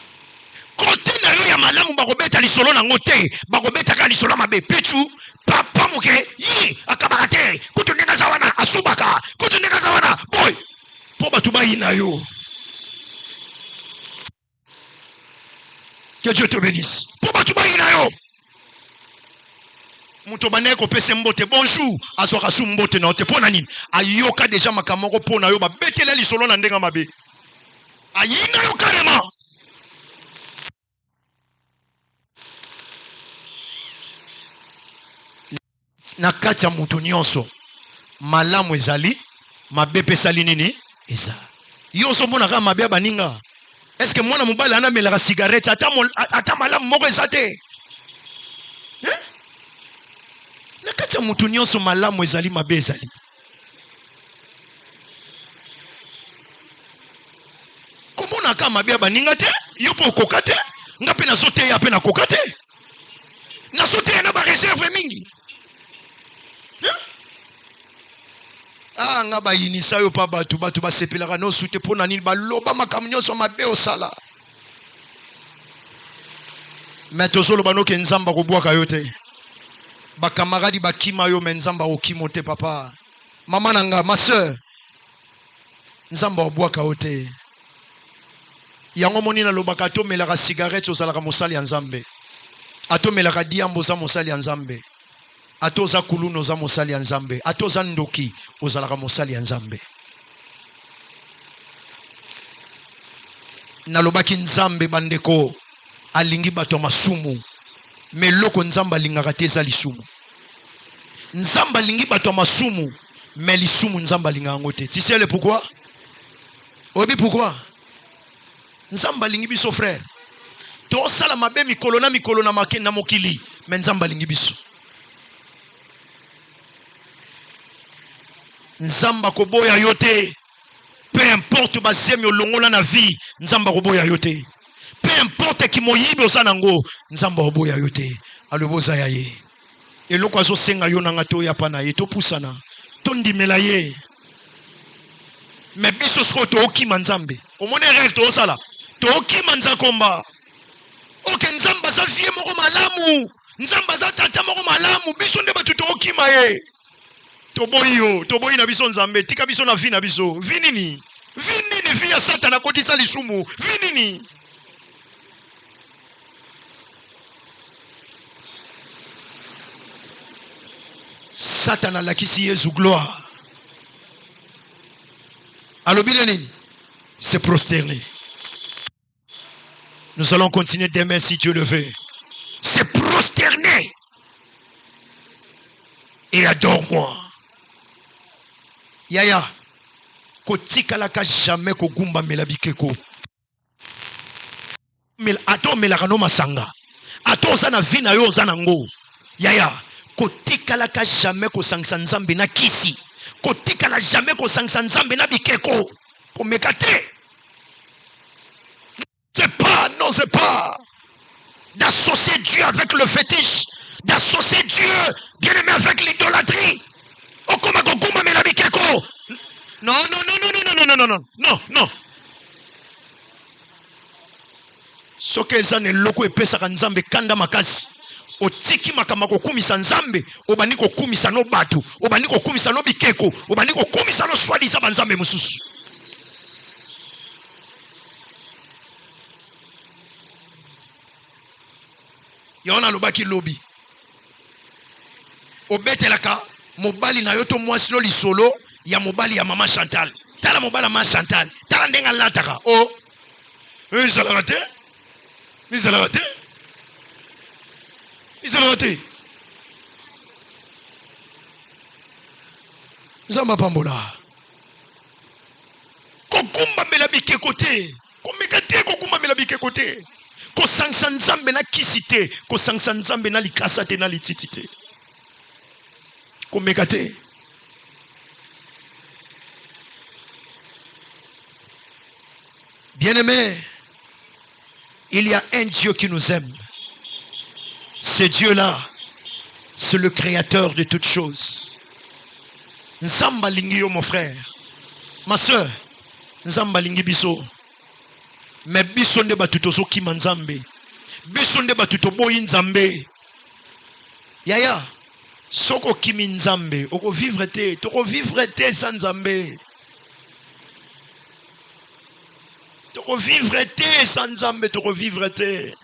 kote na yo ya malamu bakobeta lisolo na ngote bakobeta ka lisolo mabe pichu papa moke yi akabaka te kutu ndenge za wana asubaka kutu ndenge za wana boy po batu bayi na yo. Que Dieu te bénisse. Po batu bayi na yo. Muto bane ko pese mbote bonjour azoka su mbote na te pona nini ayoka deja makamoko pona yo ba betela lisolo na ndenga mabe ayina yo carrément. Na kati ya mutu nyonso malamu ezali mabe pesali nini eza yo so mona ka mabe baninga Est-ce que moi na mobali anamelaka cigarette ata malamu moko eza te? Na kati ya mutu nyonso malamu ezali mabe ezali. Komona ka mabe baninga te, yo po koka te, nga pe nazote ya pe na koka te. Nazote na ba réserve mingi. Nga ba inisa yo pa batu ba sepelaka no sute pona nini ba loba makambo nyonso mabe osala. Mais tozolo bano ke nzamba ko bwaka yo te. Ba camarade ba kima yo men nzamba ko kimo te papa. Mama nanga, ma sœur. Nzamba ko bwaka yo te. Yango moni na lobaka to melaka cigarette osalaka mosali ya nzambe. Ato melaka diambo za mosali ya nzambe. Ato za kuluno za mosali ya nzambe. Ato za ndoki ozalaka mosali ya nzambe. Nalobaki nzambe bandeko alingi bato masumu. Me loko nzamba lingaka te eza lisumu. Nzamba lingi bato masumu. Me lisumu nzamba lingaka ngo te. Tu sais le pourquoi? Obi pourquoi? Nzamba lingi biso frère. To sala mabe mikolo na makena mokili. Me nzamba lingi biso. Nzamba koboya yote. Peu importe bazemi olongola na vie, nzamba koboya yote. Peu importe ki moyibi osanango, nzamba koboya yote. Aloboza ya ye. Eloko azo senga yo nanga to ya pana ye to pusana. To ndimela ye. Me biso sko to okima nzambe. Omone règle to osala. To okima nzakomba. Oke nzamba za vie moko malamu. Nzamba za tata moko malamu. Biso nde batu to okima ye. Toboyi na biso nzambe, tika biso na vi na biso. Vi nini? Vi ya satana kotisa lisumu. Vi nini? Satana lakisi Yesu gloire. Alobile nini? Se prosterner. Nous allons continuer demain si Dieu le veut. Se prosterner. Et adore-moi. Yaya, kotika laka jamais kogumba melabikeko. Ato melakano masanga. Ato zana vina yo zana ngo. Yaya, kotika laka jamais kosangisa nzambe na kisi. Kotika la jamais kosangisa nzambe na bikeko. Komekate. C'est pas d'associer Dieu avec le fétiche, d'associer Dieu bien-aimé avec l'idolâtrie. Non. Soke ezane loko epesaka nzambe kanda makasi. Otiki makama kokumisa nzambe, obandi kokumisa no batu, obandi kokumisa no bikeko, obandi kokumisa no swadi za banzambe mususu. Yona lobaki lobi. Obetelaka mobali na yoto mwasi lo lisolo ya mobali ya mama Chantal. Tala mobali ya mama Chantal. Tala ndenga lataka. Oh. Izalate. Nzamba pambola. Kokumba melabike kote. Komekate kokumba melabike kote. Ko sangsa nzambe na kisite, ko sangsa nzambe na likasa te na lititite. Komekate. Bien-aimé, il y a un Dieu qui nous aime. Ce Dieu-là, c'est le créateur de toutes choses. Nzamba lingi yo mon frère. Ma soeur, Nzamba lingi biso. Mais biso nde batuto so kima nzambe. Biso nde batuto boyi nzambe. Yaya, soko kimi nzambe, oko vivre te sans nzambe. Toko vivre te sans nzambe, toko vivre te.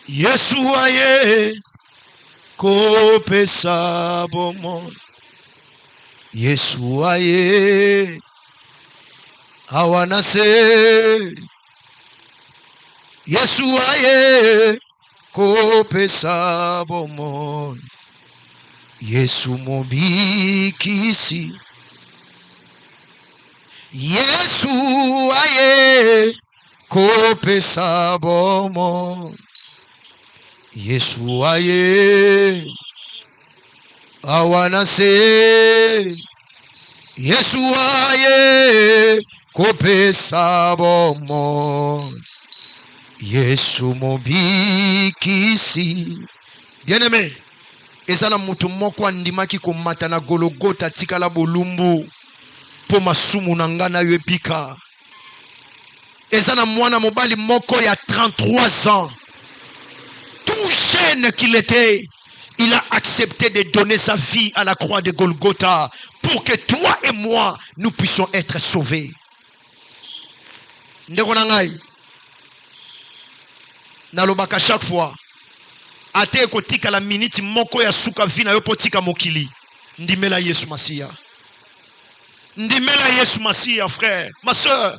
Yesu aye ko pesa bomo. Yesu aye awanase. Yesu aye ko pesa bomo. Yesu mobikisi. Yesu aye kopesa bomo. Yesu aye awana se. Yesu aye kopesa bomo. Yesu mobikisi. Bien-aimé, ezala mutu moko andimaki komata na Golgota tikala bolumbu po masumu na nga na yo epika. Ezala mwana mobali moko ya 33 ans. Tout jeune qu'il était, il a accepté de donner sa vie à la croix de Golgotha pour que toi et moi, nous puissions être sauvés. Ndeko na ngai, nalobaka chaque fois, ate kotika la minute moko ya suka vina yo potika mokili. Ndimela Yesu Masia. Ndimela Yesu Masia, frère, ma soeur.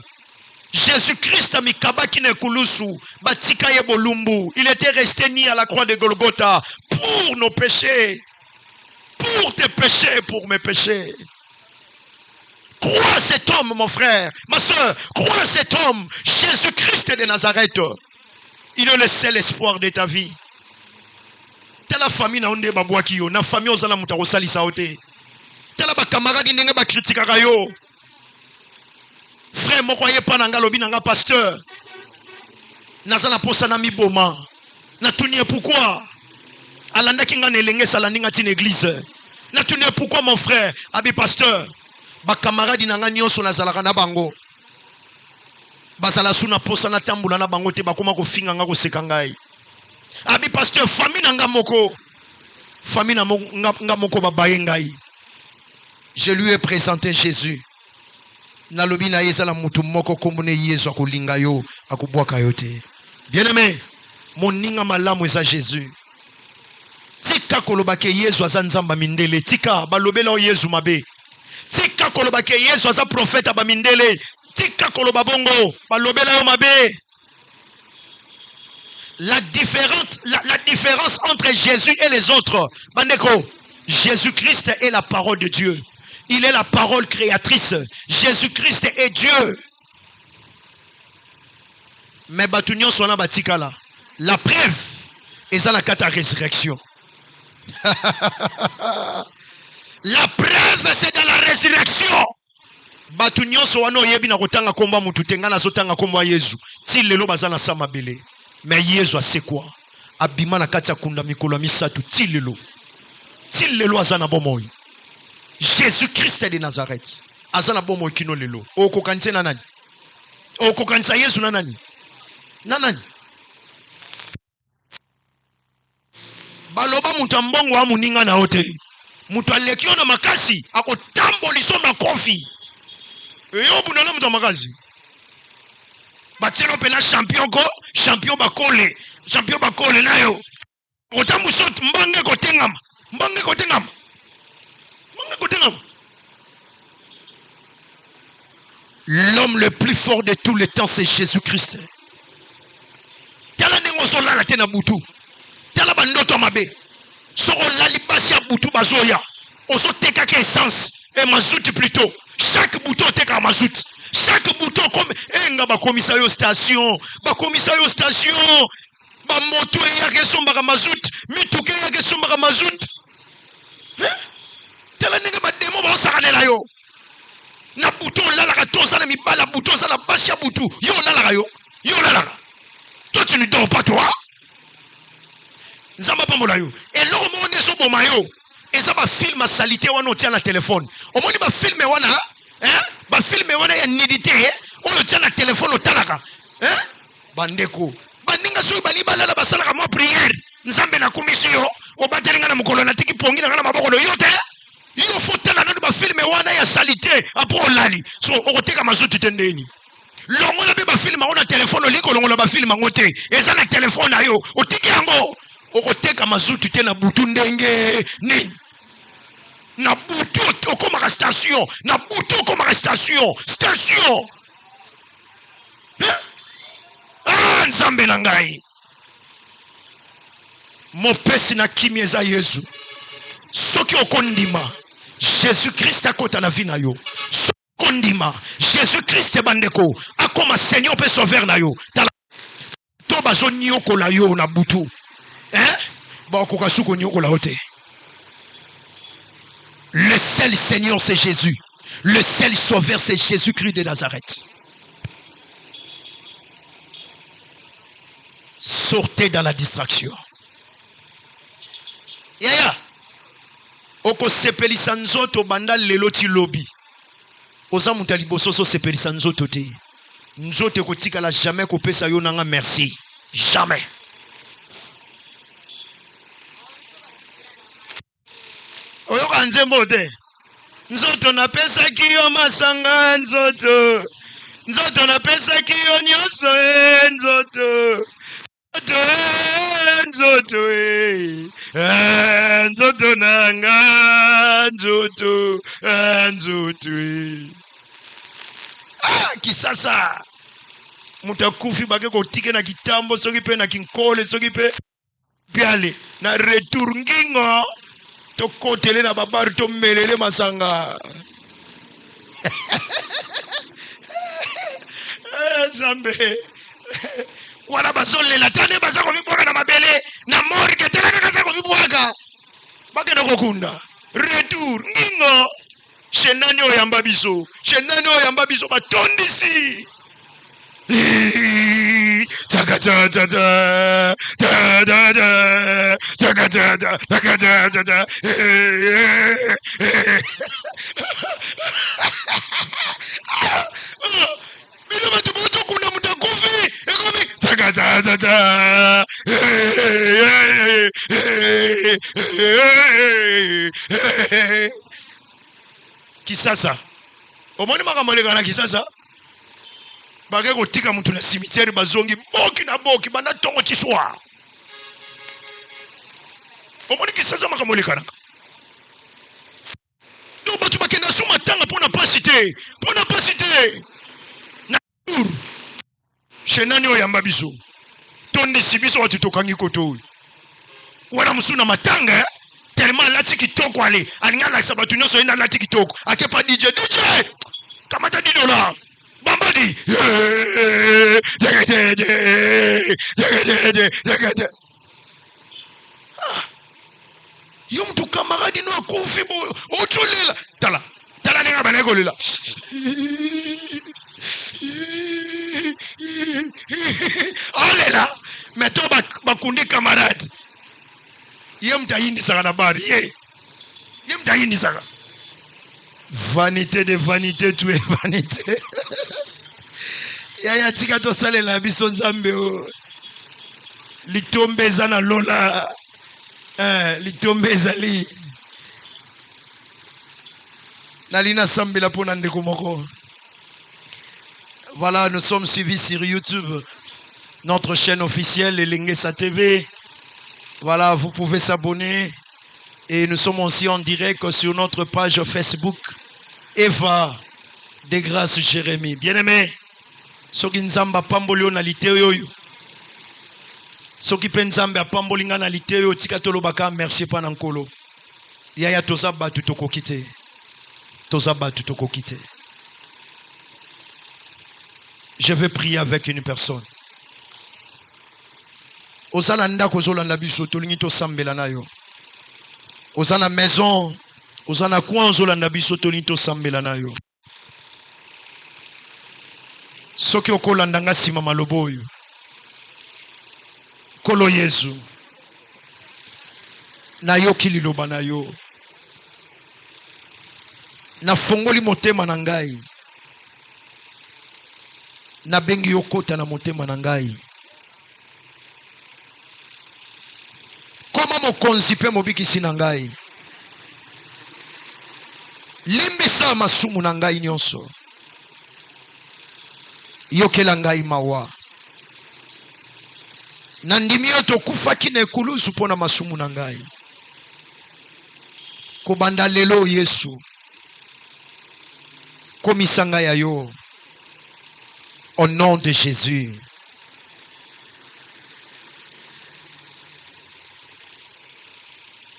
Jésus-Christ a mis kabaki ne kulusu, batika ye bolumbu. Il était resté ni à la croix de Golgotha pour nos péchés. Pour tes péchés, pour mes péchés. Crois cet homme, mon frère, ma soeur, crois cet homme, Jésus-Christ de Nazareth. Il est le seul espoir de ta vie. Tala famille na onde babwaki yo, na famille ozala mutako salisa ote. Tala ba camarade ndenge ba critique yo. Frère moko ye pa nanga lobi nanga pasteur. Nazana posa na miboma. Na tunie pourquoi? Alanda kinga nelenge salandinga tin église. Na tunie pourquoi mon frère, abi pasteur. Ba camarade nanga nyonso nazalaka na bango. Basala suna posa na tambula na bango te bakoma ko finga nga ko sekangai. Abi pasteur famille nanga moko. Famille na nga moko babaye ngai. Je lui ai présenté Jésus. Nalobi na yesa la mutu moko komune Yesu akulinga yo akubwaka yo te. Bien-aimé, mon ninga malamu eza Jésus. Tika koloba ke Yesu aza nzamba mindele, tika balobela o Yesu mabe. Tika koloba ke Yesu aza prophète ba mindele, tika koloba bongo balobela yo mabe. La différence entre Jésus et les autres, bandeko, Jésus-Christ est la parole de Dieu. Il est la parole créatrice. Jésus-Christ est Dieu. Mais batunyon sona batikala. La preuve est dans la carte de résurrection. La preuve c'est dans la résurrection. Batunyon sona yebi na kotanga komba mutu tenga na zotanga komba Yesu. Ti lelo bazana sama bele. Mais Yesu c'est quoi? Abima na kati ya kunda mikolo misatu ti lelo. Ti lelo azana bomoi. Jésus-Christ de Nazareth. Azana bomo kino lelo. Oko kanise na nani? Oko kanisa Yesu na nani? Na nani? Baloba mutu mbongo wa muninga na hote. Mutu alekio na makasi ako tambo liso na kofi. Yobu na mutu makasi. Batelo pena champion bakole. Champion bakole nayo. Otambu sot mbange kotengama. Mbange kotengama. L'homme le plus fort de tous les temps, c'est Jésus-Christ. Tala nengo so la tena butu. Tala bandoto mabe. So la libasi ya butu bazoya. Oso teka ke essence et mazout plutôt. Chaque bouton teka mazout. Chaque bouton comme enga ba commissaire station, ba commissaire station. Ba moto ya ke somba ka mazout, mituke ya ke somba ka mazout. Tala nenga ba demo ba sakanela yo. Na bouton la la toza na mibala bouton ça la basi ya butu. Yo la yo. Yo la. Toi tu ne dors pas toi. Nzamba pambola yo. Et là au monde so boma yo. Et ça ba film salité wana otia na téléphone. Au monde ba filmer wana, hein? Ba filmer wana ya nidité, on otia na téléphone otalaka. Hein? Bandeko. Baninga so bali balala basalaka mo prière. Nzambe na commission, obatelinga na mukolo na tiki pongi na maboko yo te. Yo fotela na ba filmer wana ya salité apo lali. So okoteka mazuti tendeni. Longo na ba filmer wana téléphone liko longo ba filmer ngote. Eza na téléphone na yo, otiki yango. Okoteka mazuti te na butu ndenge nini. Na butu okoma station, na butu okoma station. Ah, nzambe na ngai. Mopesi na kimi eza Yesu. Soki okondima, Jésus-Christ akota na vie na yo. Soki okondima motema Jésus-Christ bandeko akoma Seigneur pe sauveur na yo tala to bazo nyokola yo na butu ba koka suko nyokola ote. Le seul Seigneur c'est Jésus, le seul sauveur c'est Jésus-Christ de Nazareth. Sortez dans la distraction. Yaya oko sepelisa nzoto banda lelo ti lobi oza muta liboso so sepelisa nzoto te nzoto kotikala jamais kopesa yo nanga merci jamais. Oyoka nzembo te nzoto napesaki yo masanga nzoto nzoto napesaki yo nyonso nzoto nzoto nzoto nanga nzoto nzoto kisasa mutakufi bake kotike na kitambo soki pe na kinkole soki pe piale na retour ngingo to kotele na babaru to melele masanga zambe wala bazolela tane baza kovibwaka na mabele na morgue tena kaza kovibwaka bakenda kokunda retour ngingo shenani oyamba biso batondisi taka ta ta ta ta ta ta taka ta ta taka ta ta ta bila batu boto kuna mutakufi ekomi taka ta ta ta kisasa omoni makamoleka na kisasa bage kotika mutu na cimetière bazongi boki na boki banda tongo chiswa omoni kisasa makamoleka na do batu bakenda suma tanga pona pasite na tour shenani oyamba biso tondisi biso watu tokangi koto wana musuna matanga tellement alati kitoko ale alinga lakisa batu nyonso yena alati kitoko akepa DJ kamata $10 bambadi yo mtu kamaradi no akufi bo ocholela tala nenga bana kolela olela meto bakundi kamaradi ye mtayindi saka na bari ye mtayindi saka vanité de vanité tu es vanité yaya tika to salela biso nzambe o litombe eza na lola litombe ezali nalina sambela pona ndeko moko. Voilà, nous sommes suivis sur YouTube, notre chaîne officielle Elengesa TV. Voilà, vous pouvez s'abonner. Et nous sommes aussi en direct sur notre page Facebook Eva de Grâce Jérémie. Bien-aimé, soki nzamba pambolio na liteo yo. Soki penzambe apambolinga na liteo tika tolobaka merci pa na nkolo. Yaya toza batu tokokite. Je vais prier avec une personne. Osana ndako zolanda biso tolingi to sambela nayo. Osana maison, osana coin zolanda biso tolingi to sambela nayo. Soki okolanda nga sima malobo oyo. Kolo Yesu. Na yo kililoba na yo. Na fongoli motema na ngai. Na bengi yokota na motema na ngai. Koma mokonzi pe mobikisi na ngai. Limbisa masumu na ngai nyonso. Yokela ngai mawa. Na ndimi yo tokufaki na ekulusu pona masumu na ngai. Kobanda lelo Yesu. Komisa ngai ya yo. Au nom de Jésus.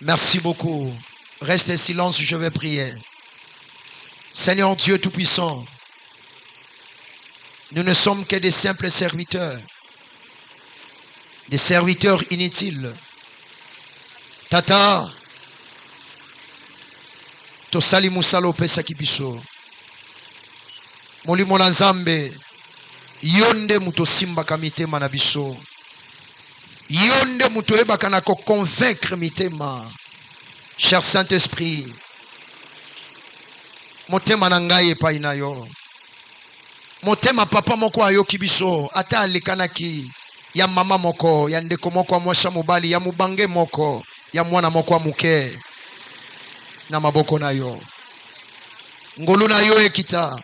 Merci beaucoup. Restez en silence, je vais prier. Seigneur Dieu Tout-Puissant, Nous ne sommes que des simples serviteurs. Des serviteurs inutiles. Tata, tosali musala opesaki biso. Molimo na Nzambe, yonde muto simbaka mitema na biso. Yonde muto ebaka na ko convaincre mitema. Cher Saint-Esprit, motema na ngai epai na yo. Motema papa moko ayoki biso, ata alekanaki ya mama moko, ya ndeko moko wa mwasha mobali, ya mubange moko, ya mwana moko wa muke. Na maboko na yo. Ngolu na yo ekita.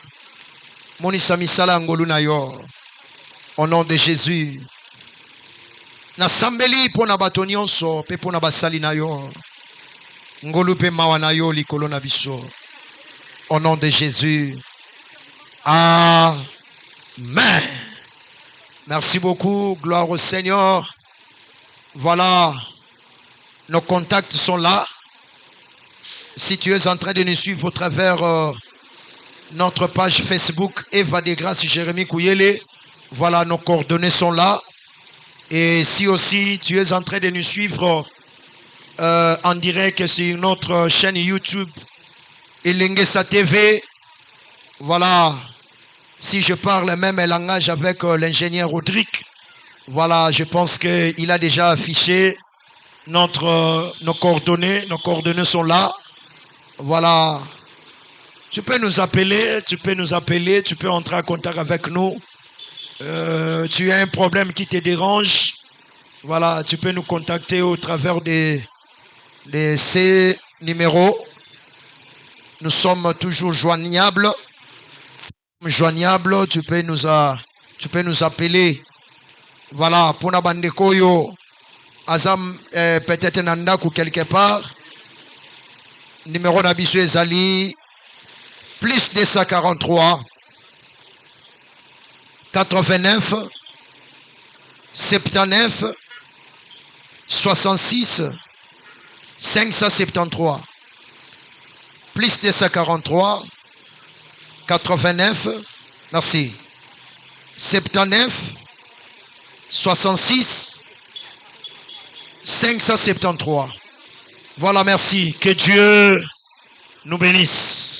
Monisa misala ngolu na yo. Au nom de Jésus. Na sambeli po na bato nyonso, pe po na basali na yo. Ngolu pe mawa na yo likolo na biso. Au nom de Jésus. Amen. Merci beaucoup. Gloire au Seigneur. Voilà. Nos contacts sont là. Si tu es en train de nous suivre au travers notre page Facebook Eva de Grâce Jérémie Kouyele, voilà, nos coordonnées sont là. Et si aussi tu es en train de nous suivre en direct sur notre chaîne YouTube Elengesa TV, voilà, si je parle même un langage avec l'ingénieur Rodrigue, voilà, je pense qu'il a déjà affiché nos coordonnées. Nos coordonnées sont là. Voilà. Tu peux nous appeler, tu peux entrer en contact avec nous. Tu as un problème qui te dérange. Voilà, tu peux nous contacter au travers de ces numéros. Nous sommes toujours joignables. Tu peux nous appeler. Voilà, pour na bandeko yo azam peut-être nanda ou quelque part. Numéro d'habitué Zali plus 243 89 79 66 573 plus 243 89 merci 79 66 573. Voilà, merci. Que Dieu nous bénisse.